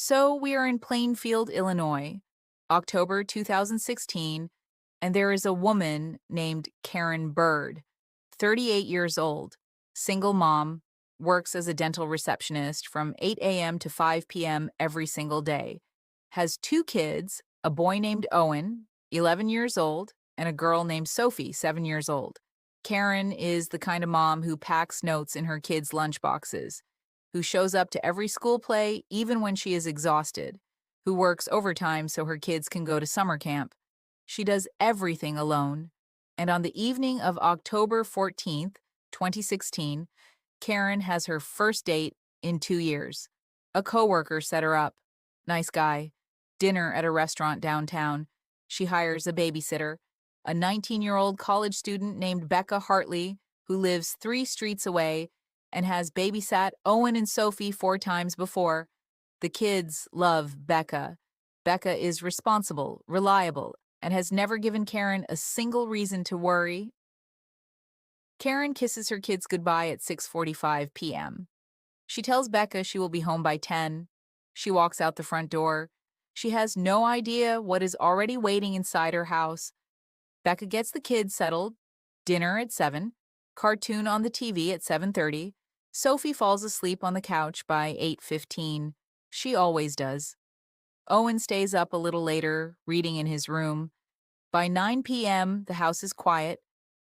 So we are in Plainfield, Illinois, October 2016, and there is a woman named Karen Byrd, 38 years old, single mom, works as a dental receptionist from 8 a.m. to 5 p.m. every single day, has two kids, a boy named Owen, 11 years old, and a girl named Sophie, 7 years old. Karen is the kind of mom who packs notes in her kids' lunchboxes, who shows up to every school play even when she is exhausted, who works overtime so her kids can go to summer camp. She does everything alone. And on the evening of October 14th, 2016, Karen has her first date in 2 years. A coworker set her up. Nice guy. Dinner at a restaurant downtown. She hires a babysitter, a 19-year-old college student named Becca Hartley, who lives 3 streets away and has babysat Owen and Sophie 4 times before. The kids love Becca. Becca is responsible, reliable, and has never given Karen a single reason to worry. Karen kisses her kids goodbye at 6:45 p.m. She tells Becca she will be home by 10. She walks out the front door. She has no idea what is already waiting inside her house. Becca gets the kids settled, dinner at 7, cartoon on the TV at 7:30. Sophie falls asleep on the couch by 8:15. She always does. Owen stays up a little later, reading in his room. By 9 p.m., the house is quiet.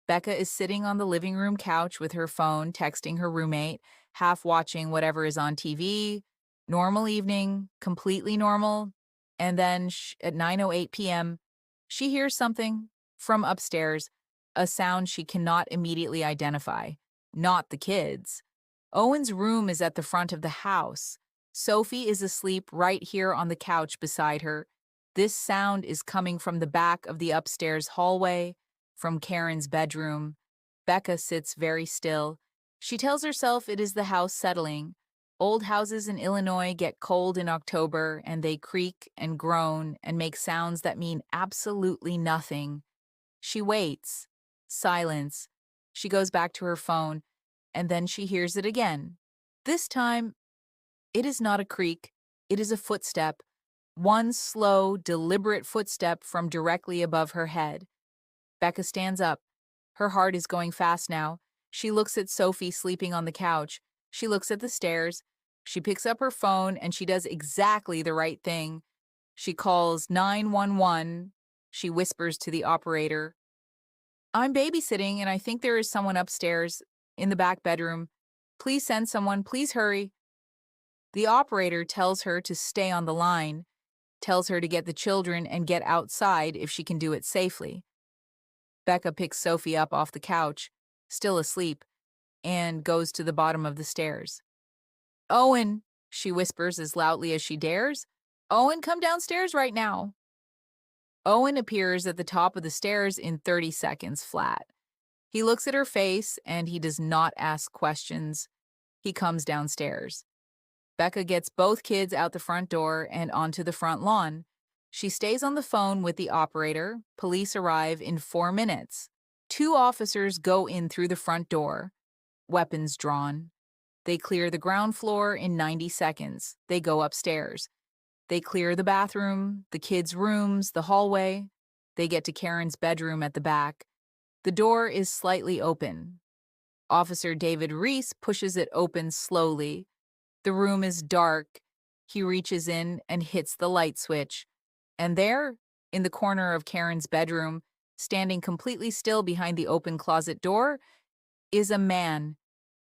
Becca is sitting on the living room couch with her phone, texting her roommate, half watching whatever is on TV. Normal evening, completely normal. And then at 9:08 p.m., she hears something from upstairs, a sound she cannot immediately identify. Not the kids. Owen's room is at the front of the house. Sophie is asleep right here on the couch beside her. This sound is coming from the back of the upstairs hallway, from Karen's bedroom. Becca sits very still. She tells herself it is the house settling. Old houses in Illinois get cold in October, and they creak and groan and make sounds that mean absolutely nothing. She waits. Silence. She goes back to her phone, and then she hears it again. This time, it is not a creak. It is a footstep. One slow, deliberate footstep from directly above her head. Becca stands up. Her heart is going fast now. She looks at Sophie sleeping on the couch. She looks at the stairs. She picks up her phone, and she does exactly the right thing. She calls 911. She whispers to the operator, "I'm babysitting, and I think there is someone upstairs in the back bedroom. Please send someone. Please hurry." The operator tells her to stay on the line, tells her to get the children and get outside if she can do it safely. Becca picks Sophie up off the couch, still asleep, and goes to the bottom of the stairs. "Owen," she whispers as loudly as she dares. "Owen, come downstairs right now." Owen appears at the top of the stairs in 30 seconds flat. He looks at her face, and he does not ask questions. He comes downstairs. Becca gets both kids out the front door and onto the front lawn. She stays on the phone with the operator. Police arrive in 4 minutes. 2 officers go in through the front door, weapons drawn. They clear the ground floor in 90 seconds. They go upstairs. They clear the bathroom, the kids' rooms, the hallway. They get to Karen's bedroom at the back. The door is slightly open. Officer David Reese pushes it open slowly. The room is dark. He reaches in and hits the light switch. And there, in the corner of Karen's bedroom, standing completely still behind the open closet door, is a man.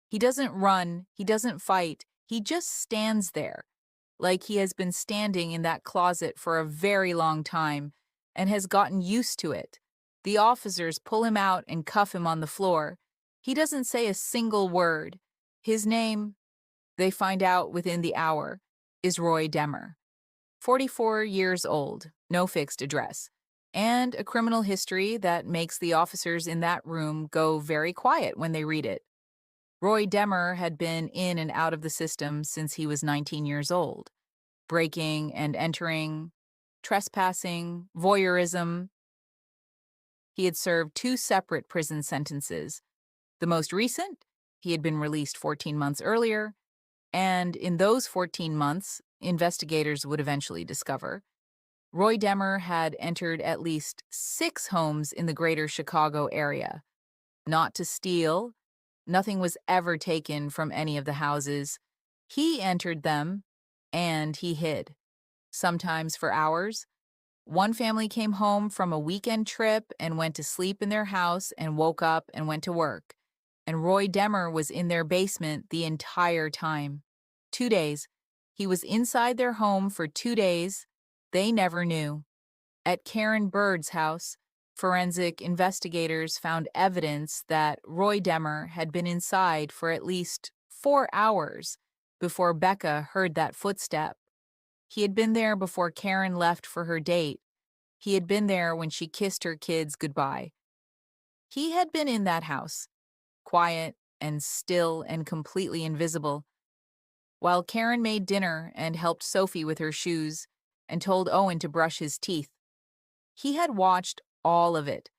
He doesn't run. He doesn't fight. He just stands there, like he has been standing in that closet for a very long time and has gotten used to it. The officers pull him out and cuff him on the floor. He doesn't say a single word. His name, they find out within the hour, is Roy Demmer. 44 years old, no fixed address, and a criminal history that makes the officers in that room go very quiet when they read it. Roy Demmer had been in and out of the system since he was 19 years old. Breaking and entering, trespassing, voyeurism. He had served 2 separate prison sentences. The most recent, he had been released 14 months earlier, and in those 14 months, investigators would eventually discover. Roy Demmer had entered at least 6 homes in the greater Chicago area. Not to steal, nothing was ever taken from any of the houses. He entered them, and he hid, sometimes for hours. One family came home from a weekend trip and went to sleep in their house and woke up and went to work. And Roy Demmer was in their basement the entire time. 2 days. He was inside their home for 2 days. They never knew. At Karen Byrd's house, forensic investigators found evidence that Roy Demmer had been inside for at least 4 hours before Becca heard that footstep. He had been there before Karen left for her date. He had been there when she kissed her kids goodbye. He had been in that house, quiet and still and completely invisible, while Karen made dinner and helped Sophie with her shoes and told Owen to brush his teeth. He had watched all of it,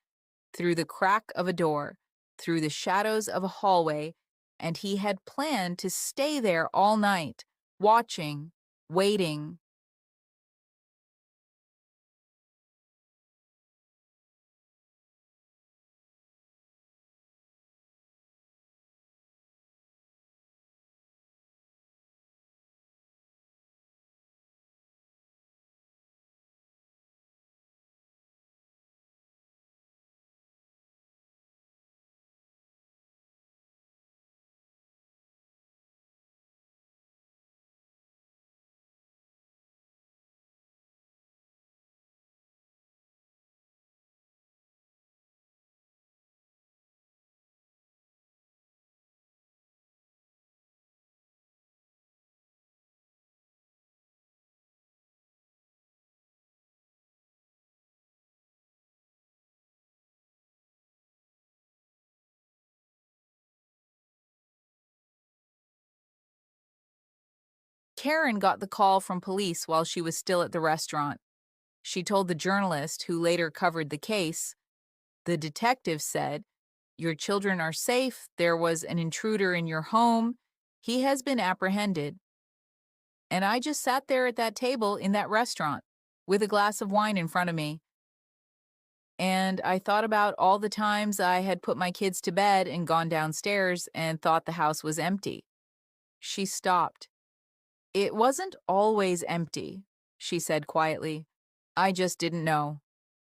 through the crack of a door, through the shadows of a hallway, and he had planned to stay there all night, watching, waiting. Karen got the call from police while she was still at the restaurant. She told the journalist who later covered the case. The detective said, "Your children are safe. There was an intruder in your home. He has been apprehended." And I just sat there at that table in that restaurant with a glass of wine in front of me. And I thought about all the times I had put my kids to bed and gone downstairs and thought the house was empty. She stopped. "It wasn't always empty," she said quietly. "I just didn't know."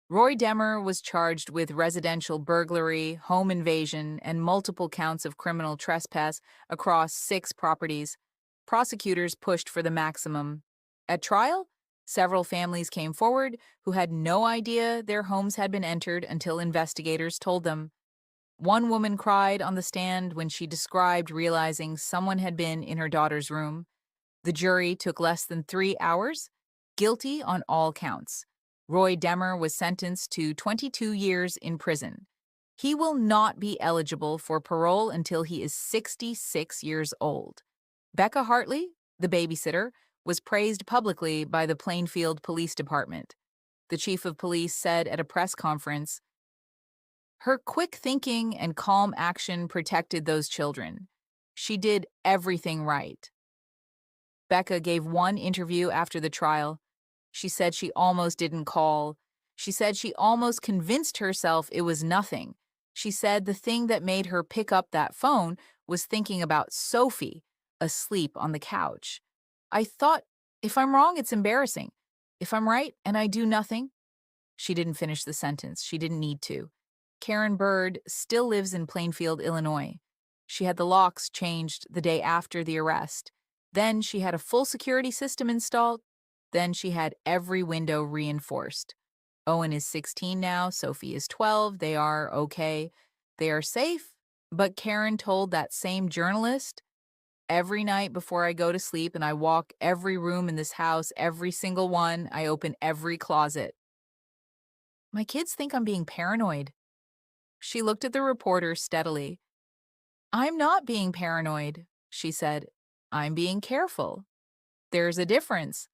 Roy Demmer was charged with residential burglary, home invasion, and multiple counts of criminal trespass across 6 properties. Prosecutors pushed for the maximum. At trial, several families came forward who had no idea their homes had been entered until investigators told them. One woman cried on the stand when she described realizing someone had been in her daughter's room. The jury took less than 3 hours, guilty on all counts. Roy Demmer was sentenced to 22 years in prison. He will not be eligible for parole until he is 66 years old. Becca Hartley, the babysitter, was praised publicly by the Plainfield Police Department. The chief of police said at a press conference, "Her quick thinking and calm action protected those children. She did everything right." Becca gave one interview after the trial. She said she almost didn't call. She said she almost convinced herself it was nothing. She said the thing that made her pick up that phone was thinking about Sophie, asleep on the couch. "I thought, if I'm wrong, it's embarrassing. If I'm right and I do nothing." She didn't finish the sentence. She didn't need to. Karen Byrd still lives in Plainfield, Illinois. She had the locks changed the day after the arrest. Then she had a full security system installed. Then she had every window reinforced. Owen is 16 now. Sophie is 12. They are okay. They are safe. But Karen told that same journalist, "Every night before I go to sleep and I walk every room in this house, every single one, I open every closet. My kids think I'm being paranoid." She looked at the reporter steadily. "I'm not being paranoid," she said. "I'm being careful. There's a difference.